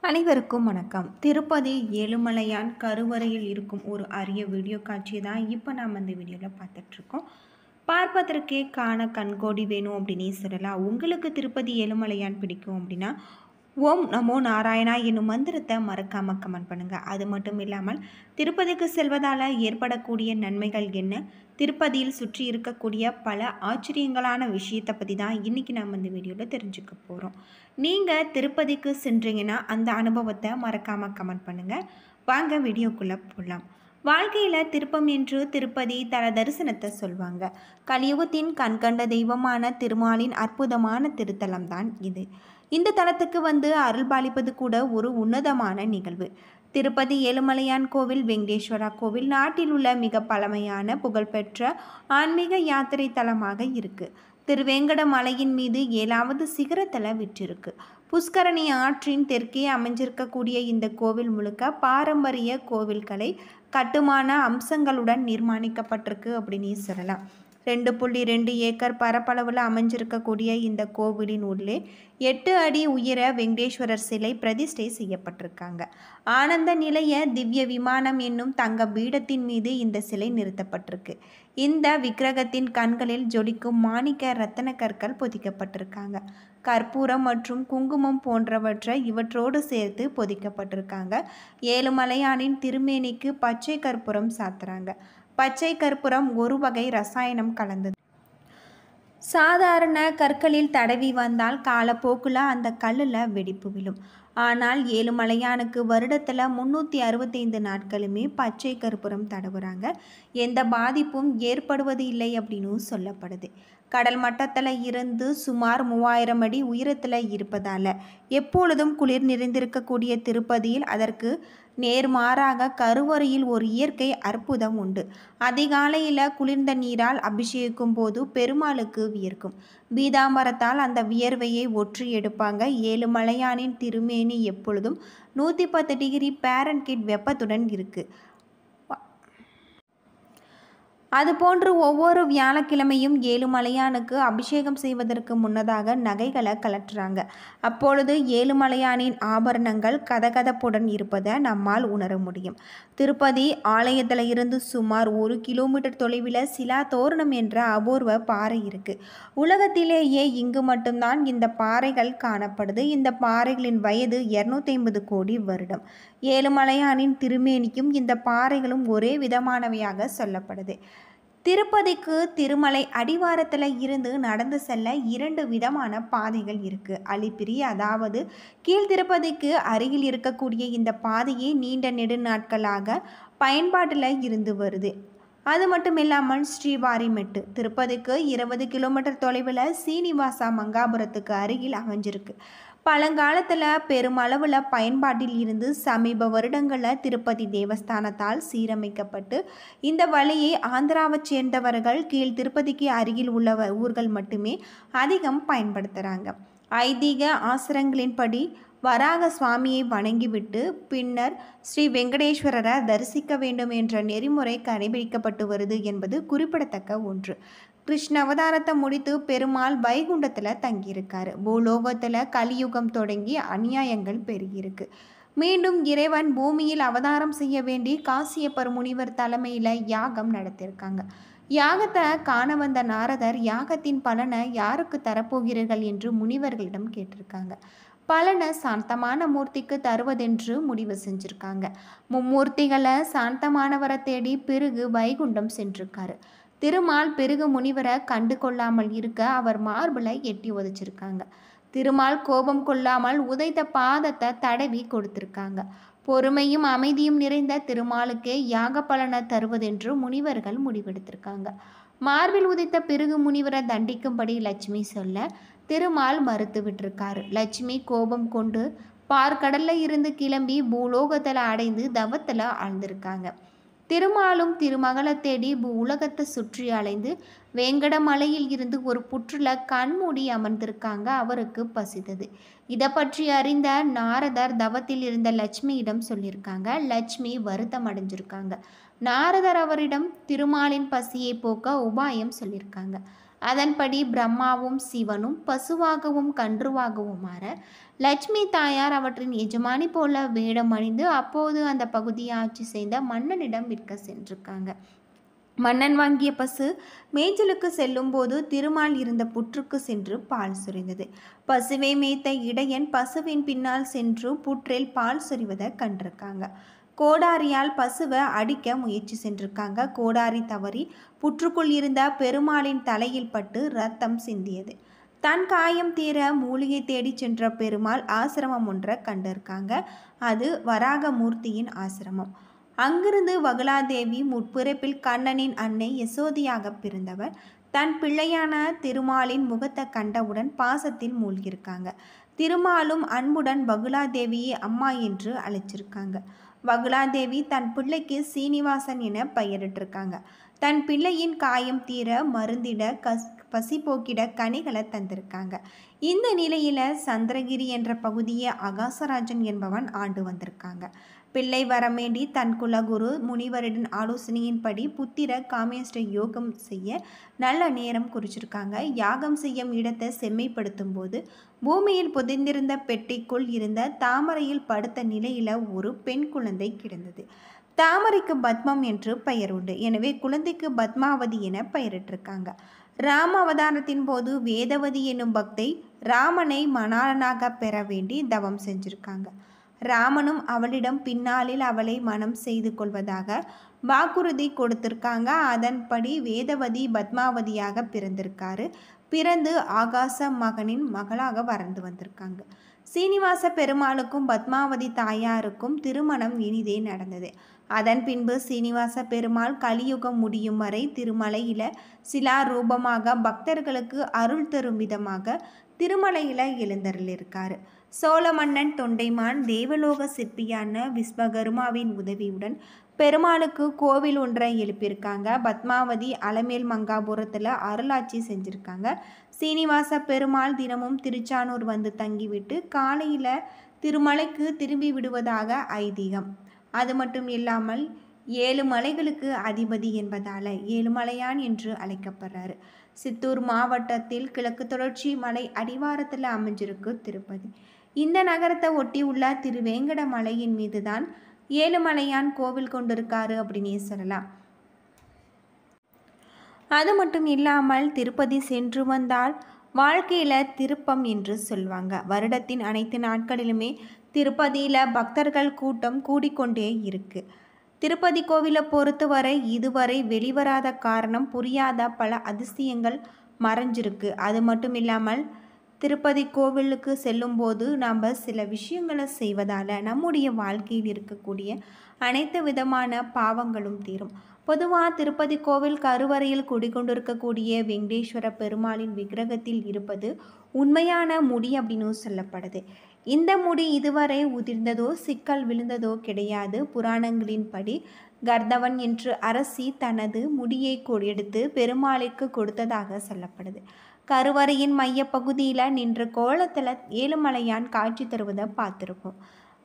அனைவருக்கும் வணக்கம். திருப்பதி ஏழுமலையான் கருவறையில் இருக்கும் ஒரு அரிய வீடியோ காட்சி தான் இப்போ நாம் இந்த வீடியோவில் பார்த்துட்ருக்கோம். பார்ப்பதற்கே காண கண்கோடி வேணும் அப்படின்னே சொல்லலாம். உங்களுக்கு திருப்பதி ஏழுமலையான் பிடிக்கும் அப்படின்னா ஓம் நமோ நாராயணா என்னும் மந்திரத்தை மறக்காமல் கமெண்ட் பண்ணுங்கள். அது மட்டும் இல்லாமல் திருப்பதிக்கு செல்வதால் ஏற்படக்கூடிய நன்மைகள் என்ன, திருப்பதியில் சுற்றி இருக்கக்கூடிய பல ஆச்சரியங்களான விஷயத்தை பற்றி தான் இன்றைக்கி நம்ம இந்த வீடியோவில் தெரிஞ்சுக்க போகிறோம். நீங்கள் திருப்பதிக்கு சென்றீங்கன்னா அந்த அனுபவத்தை மறக்காமல் கமெண்ட் பண்ணுங்கள். வாங்க வீடியோக்குள்ளே போகலாம். வாழ்க்கையில் திருப்பம் என்று திருப்பதி தல தரிசனத்தை சொல்வாங்க. கலியுகத்தின் கண்கண்ட தெய்வமான திருமாலின் அற்புதமான திருத்தலம் தான் இது. இந்த தலத்துக்கு வந்து அருள்பாலிப்பது கூட ஒரு உன்னதமான நிகழ்வு. திருப்பதி ஏழுமலையான் கோவில், வெங்கடேஸ்வரா கோவில் நாட்டில் உள்ள மிக பழமையான புகழ்பெற்ற ஆன்மீக யாத்திரை தலமாக இருக்குது. திருவேங்கட மலையின் மீது 7வது சிகரத்தில் விற்றிருக்கு. புஷ்கரணி ஆற்றின் தெற்கே அமைஞ்சிருக்கக்கூடிய இந்த கோவில் முழுக்க பாரம்பரிய கோவில்களை கட்டுமான அம்சங்களுடன் நிர்மாணிக்கப்பட்டிருக்கு அப்படின்னு சொல்லலாம். 2.2 ஏக்கர் பரப்பளவில் அமைஞ்சிருக்கக்கூடிய இந்த கோவிலின் உள்ளே 8 அடி உயர வெங்கடேஸ்வரர் சிலை பிரதிஷ்டை செய்யப்பட்டிருக்காங்க. ஆனந்த நிலைய திவ்ய விமானம் என்னும் தங்க பீடத்தின் மீது இந்த சிலை நிறுத்தப்பட்டிருக்கு. இந்த விக்கிரகத்தின் கண்களில் ஜொலிக்கும் மாணிக்க ரத்தன கற்கள் பொதிக்கப்பட்டிருக்காங்க. கற்பூரம் மற்றும் குங்குமம் போன்றவற்றை இவற்றோடு சேர்த்து பொதிக்கப்பட்டிருக்காங்க. ஏழுமலையானின் திருமேனிக்கு பச்சை கற்பூரம் சாத்துறாங்க. பச்சை கற்பூரம் ஒரு வகை ரசாயனம் கலந்தது. சாதாரண கற்களில் தடவி வந்தால் காலப்போக்கில் அந்த கல்லில் வெடிப்பு விழும். ஆனால் ஏழுமலையானுக்கு வருடத்தில் 365 நாட்களுமே பச்சை கற்பூரம் தடவுறாங்க. எந்த பாதிப்பும் ஏற்படுவது இல்லை அப்படின்னு சொல்லப்படுது. கடல் மட்டத்தில் இருந்து சுமார் 3000 அடி உயரத்தில் இருப்பதால் எப்பொழுதும் குளிர் நிறைந்திருக்கக்கூடிய திருப்பதியில் அதற்கு நேர்மாறாக கருவறையில் ஒரு இயற்கை அற்புதம் உண்டு. அதிகாலையில் குளிர்ந்த நீரால் அபிஷேகிக்கும் போது பெருமாளுக்கு வியர்க்கும். பீதாம்பரத்தால் அந்த வியர்வையை ஒற்றி எடுப்பாங்க. ஏழுமலையானின் திருமேனி எப்பொழுதும் 110 டிகிரி பாரன்ஹீட் வெப்பத்துடன் இருக்கு. அதுபோன்று ஒவ்வொரு வியாழக்கிழமையும் ஏழுமலையானுக்கு அபிஷேகம் செய்வதற்கு முன்னதாக நகைகளை கலற்றுறாங்க. அப்பொழுது ஏழுமலையானின் ஆபரணங்கள் கதகதப்புடன் இருப்பதை நம்மால் உணர முடியும். திருப்பதி ஆலயத்தில் இருந்து சுமார் 1 கிலோமீட்டர் தொலைவில் சிலா தோரணம் என்ற அபூர்வ பாறை இருக்குது. உலகத்திலேயே இங்கு மட்டும்தான் இந்த பாறைகள் காணப்படுது. இந்த பாறைகளின் வயது 250 கோடி வருடம். ஏழுமலையானின் திருமேனிக்கும் இந்த பாறைகளும் ஒரே விதமானவையாக சொல்லப்படுது. திருப்பதிக்கு திருமலை அடிவாரத்தில் இருந்து நடந்து செல்ல 2 விதமான பாதைகள் இருக்குது. அலிப்பிரி, அதாவது கீழ் திருப்பதிக்கு அருகில் இருக்கக்கூடிய இந்த பாதையே நீண்ட நெடுநாட்களாக பயன்பாட்டில் இருந்து வருது. அது மட்டும் இல்லாமல் ஸ்ரீவாரிமெட்டு திருப்பதிக்கு 20 கிலோமீட்டர் தொலைவில் சீனிவாசா மங்காபுரத்துக்கு அருகில் அமைஞ்சிருக்கு. பழங்காலத்தில் பெருமளவில் பயன்பாட்டில் இருந்து சமீப வருடங்களில் திருப்பதி தேவஸ்தானத்தால் சீரமைக்கப்பட்டு இந்த வழியை ஆந்திராவை சேர்ந்தவர்கள் கீழ் திருப்பதிக்கு அருகில் உள்ள ஊர்கள் மட்டுமே அதிகம் பயன்படுத்துகிறாங்க. ஐதீக ஆசிரங்களின்படி வராக சுவாமியை வணங்கிவிட்டு பின்னர் ஸ்ரீ வெங்கடேஸ்வரரை தரிசிக்க வேண்டும் என்ற நெறிமுறை கடைபிடிக்கப்பட்டு வருது என்பது குறிப்பிடத்தக்க ஒன்று. கிருஷ்ண அவதாரத்தை முடித்து பெருமாள் வைகுண்டத்தில் தங்கியிருக்காரு. பூலோகத்தில் கலியுகம் தொடங்கி அநியாயங்கள் பெருகியிருக்கு. மீண்டும் இறைவன் பூமியில் அவதாரம் செய்ய வேண்டி காசியப்பர் முனிவர் தலைமையில் யாகம் நடத்தியிருக்காங்க. யாகத்தை காண வந்த நாரதர் யாகத்தின் பலனை யாருக்கு தரப்போகிறீர்கள் என்று முனிவர்களிடம் கேட்டிருக்காங்க. பலனை சாந்தமான மூர்த்திக்கு தருவதென்று முடிவு செஞ்சுருக்காங்க. மும்மூர்த்திகளை சாந்தமானவரை தேடி பிறகு வைகுண்டம் சென்றிருக்காரு. திருமால் பிறகு முனிவரை கண்டு கொள்ளாமல் இருக்க அவர் மார்பிளை எட்டி உதைச்சிருக்காங்க. திருமால் கோபம் கொள்ளாமல் உதைத்த பாதத்தை தடவி கொடுத்திருக்காங்க. பொறுமையும் அமைதியும் நிறைந்த திருமாலுக்கே யாக பலனை தருவதென்று முனிவர்கள் முடிவெடுத்திருக்காங்க. மார்பில் உதைத்த பிறகு முனிவரை தண்டிக்கும்படி லட்சுமி சொல்ல திருமால் மறுத்து விட்டிருக்காரு. லட்சுமி கோபம் கொண்டு பார்க்கடல்ல இருந்து கிளம்பி பூலோகத்தில் அடைந்து தவத்தில் ஆழ்ந்திருக்காங்க. திருமாலும் திருமகளை தேடி உலகத்தை சுற்றி அலைந்து வேங்கடமலையில் இருந்து ஒரு புற்றுல கண்மூடி அமர்ந்திருக்காங்க. அவருக்கு பசித்தது. இதை பற்றி அறிந்த நாரதர் தவத்தில் இருந்த லட்சுமியிடம் சொல்லியிருக்காங்க. லட்சுமி வருத்தம் அடைஞ்சிருக்காங்க. நாரதர் அவரிடம் திருமாலின் பசியை போக்க உபாயம் சொல்லியிருக்காங்க. அதன்படி பிரம்மாவும் சிவனும் பசுவாகவும் கன்றுவாகவும் மாற லட்சுமி தாயார் அவற்றின் எஜமானி போல வேடம் அணிந்து அப்போது அந்த பகுதியை ஆட்சி செய்த மன்னனிடம் விற்க சென்றிருக்காங்க. மன்னன் வாங்கிய பசு மேய்ச்சலுக்கு செல்லும் போது திருமால் இருந்த புற்றுக்கு சென்று பால் சொரிந்தது. பசுவை மேய்த்த இடையன் பசுவின் பின்னால் சென்று புற்றில் பால் சொரிவதை கண்டிருக்காங்க. கோடாரியால் பசுவை அடிக்க முயற்சி சென்றிருக்காங்க. கோடாரி தவறி புற்றுக்குள் இருந்த பெருமாளின் தலையில் பட்டு ரத்தம் சிந்தியது. தன் காயம் தீர மூலிகை தேடி சென்ற பெருமாள் ஆசிரமம் ஒன்றை கண்டிருக்காங்க. அது வராகமூர்த்தியின் ஆசிரமம். அங்கிருந்து வகுலாதேவி முற்பிறப்பில் கண்ணனின் அன்னை யசோதியாக பிறந்தவர். தன் பிள்ளையான திருமாலின் முகத்தை கண்டவுடன் பாசத்தில் மூழ்கியிருக்காங்க. திருமாலும் அன்புடன் வகுலாதேவியை அம்மா என்று அழைச்சிருக்காங்க. வகுலாதேவி தன் பிள்ளைக்கு சீனிவாசன் என பெயரிட்டிருக்காங்க. தன் பிள்ளையின் காயம் தீர மருந்திட பசி போக்கிட கனிகளை தந்திருக்காங்க. இந்த நிலையில சந்திரகிரி என்ற பகுதியை அகாசராஜன் என்பவன் ஆண்டு வந்திருக்காங்க. பிள்ளை வரமேண்டி தன் குலகுரு முனிவரின் ஆலோசனையின்படி புத்திர காமேஷ்ட யோகம் செய்ய நல்ல நேரம் குறிச்சிருக்காங்க. யாகம் செய்யும் இடத்தை செம்மைப்படுத்தும் போது பூமியில் புதைந்திருந்த பெட்டிக்குள் இருந்த தாமரையில் படுத்த நிலையில ஒரு பெண் குழந்தை கிடந்தது. தாமரைக்கு பத்மம் என்று பெயர் உண்டு. எனவே குழந்தைக்கு பத்மாவதி என பெயரிட்டிருக்காங்க. ராம அவதாரத்தின் போது வேதவதி என்னும் பக்தை ராமனை மணாளனாக பெற வேண்டி தவம் செஞ்சிருக்காங்க. ராமனும் அவளிடம் பின்னாளில் அவளை மனம் செய்து கொள்வதாக வாக்குறுதி கொடுத்திருக்காங்க. அதன்படி வேதவதி பத்மாவதியாக பிறந்திருக்காரு. பிறந்து ஆகாச மகனின் மகளாக வளர்ந்து வந்திருக்காங்க. சீனிவாச பெருமாளுக்கும் பத்மாவதி தாயாருக்கும் திருமணம் இனிதே நடந்தது. அதன் பின்பு சீனிவாச பெருமாள் கலியுகம் முடியும் வரை திருமலையில சிலா ரூபமாக பக்தர்களுக்கு அருள் தரும் விதமாக திருமலையில எழுந்தருளிருக்காரு. சோழ மன்னன் தொண்டைமான் தேவலோக சிற்பியான விஸ்வகர்மாவின் உதவியுடன் பெருமாளுக்கு கோவில் ஒன்றை எழுப்பியிருக்காங்க. பத்மாவதி அலமேல் மங்காபுரத்தில் அருளாட்சி செஞ்சுருக்காங்க. சீனிவாச பெருமாள் தினமும் திருச்சானூர் வந்து தங்கிவிட்டு காலையில் திருமலைக்கு திரும்பி விடுவதாக ஐதீகம். அது மட்டும் இல்லாமல் 7 மலைகளுக்கு அதிபதி என்பதால் ஏழுமலையான் என்று அழைக்கப்படுறாரு. சித்தூர் மாவட்டத்தில் கிழக்கு தொடர்ச்சி மலை அடிவாரத்தில் அமைஞ்சிருக்கு திருப்பதி. இந்த நகரத்தை ஒட்டி உள்ள திருவேங்கட மலையின் மீது தான் ஏழுமலையான் கோவில் கொண்டிருக்காரு அப்படின்னே சொல்லலாம். அது மட்டும் இல்லாமல் திருப்பதி சென்று வந்தால் வாழ்க்கையில் திருப்பம் என்று சொல்லுவாங்க. வருடத்தின் அனைத்து நாட்களிலுமே திருப்பதியில் பக்தர்கள் கூட்டம் கூடிக்கொண்டே இருக்கு. திருப்பதி கோவிலை பொறுத்தவரை இதுவரை வெளிவராத காரணம் புரியாத பல அதிசயங்கள் மறைஞ்சிருக்கு. அது மட்டும் இல்லாமல் திருப்பதி கோவிலுக்கு செல்லும்போது நாம் சில விஷயங்களை செய்வதால் நம்முடைய வாழ்க்கையில் இருக்கக்கூடிய அனைத்து விதமான பாவங்களும் தீரும். பொதுவாக திருப்பதி கோவில் கருவறையில் குடிக்கொண்டிருக்கக்கூடிய வெங்கடேஸ்வர பெருமாளின் விக்கிரகத்தில் இருப்பது உண்மையான முடி அப்படின்னு சொல்லப்படுது. இந்த முடி இதுவரை உதிர்ந்ததோ சிக்கல் விழுந்ததோ கிடையாது. புராணங்களின்படி கர்தவன் என்று அரசி தனது முடியை எடுத்து பெருமாளுக்கு கொடுத்ததாக சொல்லப்படுது. கருவறையின் மையப்பகுதியில் நின்ற கோலத்தில் ஏழுமலையான் காட்சி தருவதை பார்த்துருப்போம்.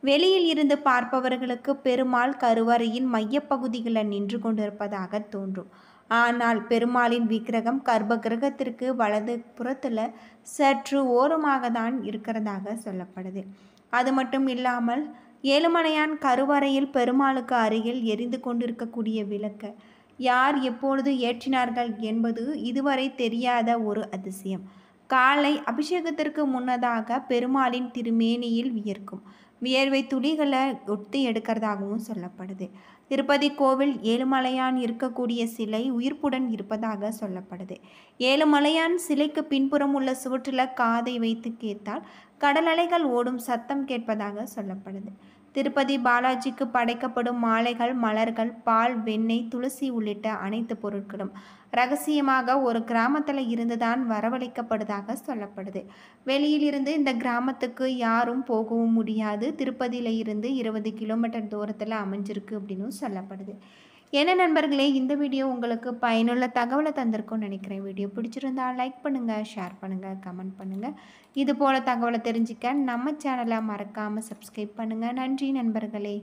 வெளியில் இருந்து பார்ப்பவர்களுக்கு பெருமாள் கருவறையின் மையப்பகுதிகளில் நின்று கொண்டிருப்பதாக தோன்றும். ஆனால் பெருமாளின் விக்கிரகம் கர்ப்ப கிரகத்திற்கு வலது புறத்தில் சற்று ஓரமாக தான் இருக்கிறதாக சொல்லப்படுது. அது மட்டும் இல்லாமல் ஏழுமலையான் கருவறையில் பெருமாளுக்கு அருகில் எரிந்து கொண்டிருக்கக்கூடிய விளக்கை யார் எப்பொழுது ஏற்றினார்கள் என்பது இதுவரை தெரியாத ஒரு அதிசயம். காலை அபிஷேகத்திற்கு முன்னதாக பெருமாளின் திருமேனியில் வியர்க்கும் வியர்வை துளிகளை ஒட்டி எடுக்கிறதாகவும் சொல்லப்படுது. திருப்பதி கோவில் ஏழுமலையான் இருக்கக்கூடிய சிலை உயிர்ப்புடன் இருப்பதாக சொல்லப்படுது. ஏழுமலையான் சிலைக்கு பின்புறம் உள்ள சுவற்றில் காதை வைத்து கேட்டால் கடல் அலைகள் ஓடும் சத்தம் கேட்பதாக சொல்லப்படுது. திருப்பதி பாலாஜிக்கு படைக்கப்படும் மாலைகள், மலர்கள், பால், வெண்ணெய், துளசி உள்ளிட்ட அனைத்து பொருட்களும் ரகசியமாக ஒரு கிராமத்தில் இருந்துதான் வரவழைக்கப்படுவதாக சொல்லப்படுது. வெளியில் இருந்து இந்த கிராமத்துக்கு யாரும் போகவும் முடியாது. திருப்பதியில் இருந்து 20 கிலோமீட்டர் தூரத்தில் அமைஞ்சிருக்கு அப்படின்னு சொல்லப்படுது. என்ன நண்பர்களே, இந்த வீடியோ உங்களுக்கு பயனுள்ள தகவலை தந்திருக்கும்னு நினைக்கிறேன். வீடியோ பிடிச்சிருந்தா லைக் பண்ணுங்கள், ஷேர் பண்ணுங்கள், கமெண்ட் பண்ணுங்கள். இது போல் தகவலை தெரிஞ்சுக்க நம்ம சேனலை மறக்காமல் சப்ஸ்கிரைப் பண்ணுங்கள். நன்றி நண்பர்களே.